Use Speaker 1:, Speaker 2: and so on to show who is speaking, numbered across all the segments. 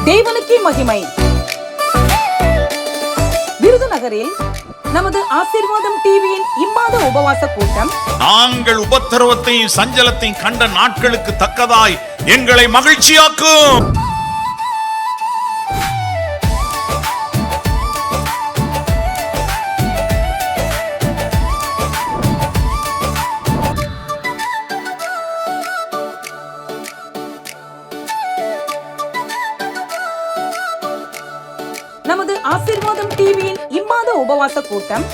Speaker 1: தேவனுக்கே மகிமை. விருதுநகரில் நமது ஆசீர்வாதம் டிவியின் இம்மாத உபவாச கூட்டம்.
Speaker 2: நாங்கள் உபத்திரவத்தையும் சஞ்சலத்தையும் கண்ட நாட்களுக்கு தக்கதாய் எங்களை மகிழ்ச்சியாக்கும்.
Speaker 1: நமது ஆசீர்வாதம் டிவியின் இம்மாத உபவாச கூட்டம்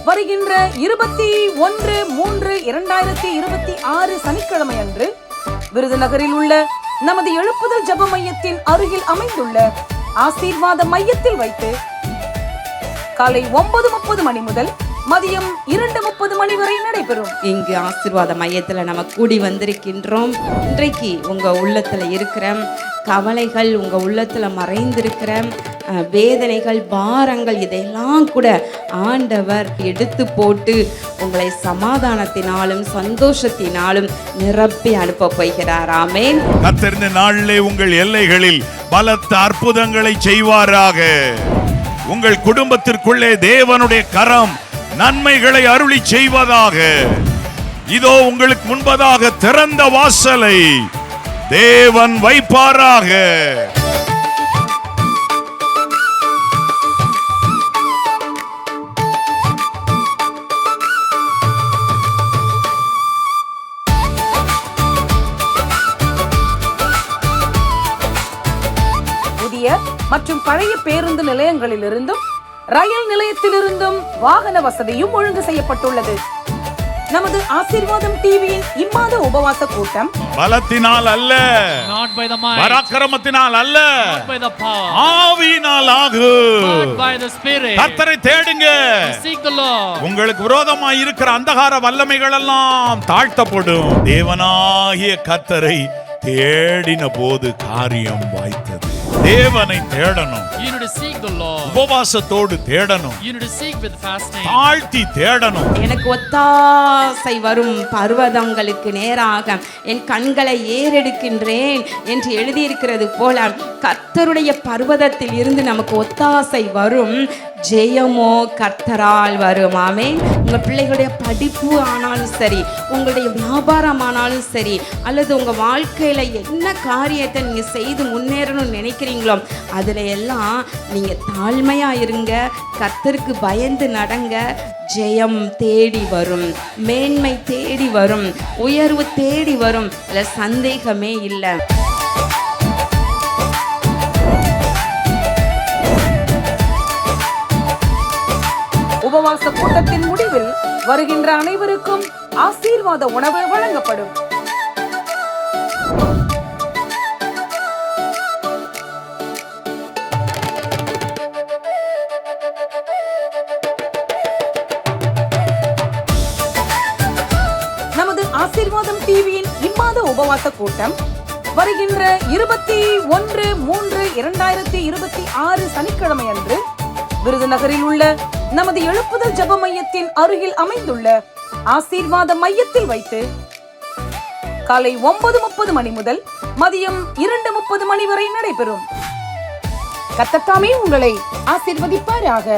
Speaker 1: வருகின்ற 21/3/2026 சனிக்கிழமை அன்று விருதுநகரில் உள்ள நமது எழுப்புதல் ஜெப மையத்தின் அருகில் அமைந்துள்ள ஆசீர்வாத மையத்தில் வைத்து காலை 9:30 மணி முதல் மதியம் 2:30 மணி வரை நடைபெறும்.
Speaker 3: இங்கு ஆசீர்வாத மையத்துல நம்ம கூடி வந்திருக்கின்றோம். இன்றைக்கு உங்க உள்ளத்துல இருக்கிற கவலைகள், உங்க உள்ளத்துல மறைந்திருக்கிற வேதனைகள், பாரங்கள், இதையெல்லாம் கூட ஆண்டவர் எடுத்து போட்டு உங்களை சமாதானத்தினாலும் சந்தோஷத்தினாலும் நிரப்பி அனுப்ப போகிறார். ஆமென்.
Speaker 2: கர்த்தர் இந்த நாளிலே உங்கள் எல்லைகளில் பலத்த அற்புதங்களை செய்வாராக. உங்கள் குடும்பத்திற்குள்ளே தேவனுடைய கரம் நன்மைகளை அருளி செய்வதாக. இதோ உங்களுக்கு முன்பதாக திறந்த வாசலை தேவன் வைப்பாராக.
Speaker 1: புதிய மற்றும் பழைய பேருந்து நிலையங்களிலிருந்தும் ரயில் நிலையத்திலிருந்தும் வாகன வசதியும் ஒழுங்கு செய்யப்பட்டுள்ளது. நமது ஆசீர்வாதம் டிவியின் இம்மாத உபவாச கூட்டம்
Speaker 2: பலத்தினால் அல்ல, பராக்கிரமத்தினால் அல்ல, ஆவியினால் ஆகும். கர்த்தரை தேடுங்க. உங்களுக்கு விரோதமாய் இருக்கிற அந்தகார வல்லமைகள் எல்லாம் தாழ்த்தப்படும். தேவனாகிய கர்த்தரை தேடின போது காரியம் வாய்த்தது. தேவனை தேடணும். உபவாசத்தோடு தேடணும். தாழ்த்தி தேடணும்.
Speaker 3: எனக்கு ஒத்தாசை வரும் பர்வதங்களுக்கு நேராக என் கண்களை ஏறெடுக்கின்றேன் என்று எழுதியிருக்கிறது போல கர்த்தருடைய பர்வதத்தில் இருந்து நமக்கு ஒத்தாசை வரும். ஜெயமோ கர்த்தரால் வரும். ஆமென். உங்கள் பிள்ளைகளுடைய படிப்பு ஆனாலும் சரி, உங்களுடைய வியாபாரம் ஆனாலும் சரி, அல்லது உங்கள் வாழ்க்கையில் என்ன காரியத்தை நீங்கள் செய்து முன்னேறணும்னு நினைக்கிறீங்களோ அதில் எல்லாம் நீங்கள் தாழ்மையாக இருங்க, கர்த்தருக்கு பயந்து நடங்க. ஜெயம் தேடி வரும், மேன்மை தேடி வரும், உயர்வு தேடி வரும். அதில் சந்தேகமே இல்லை.
Speaker 1: உபவாச கூட்டத்தின் முடிவில் வருகின்ற அனைவருக்கும் ஆசீர்வாத உணவு வழங்கப்படும். நமது ஆசீர்வாதம் டிவியின் இம்மாத உபவாச கூட்டம் வருகின்ற 21/3/2026 சனிக்கிழமை அன்று விருதுநகரில் உள்ள நமது எழுப்புதல் ஜெப மையத்தின் அருகில் அமைந்துள்ள ஆசீர்வாத மையத்தில் வைத்து காலை 9:30 மணி முதல் மதியம் 2:30 மணி வரை நடைபெறும். கர்த்தர் தாமே உங்களை ஆசீர்வதிப்பாராக.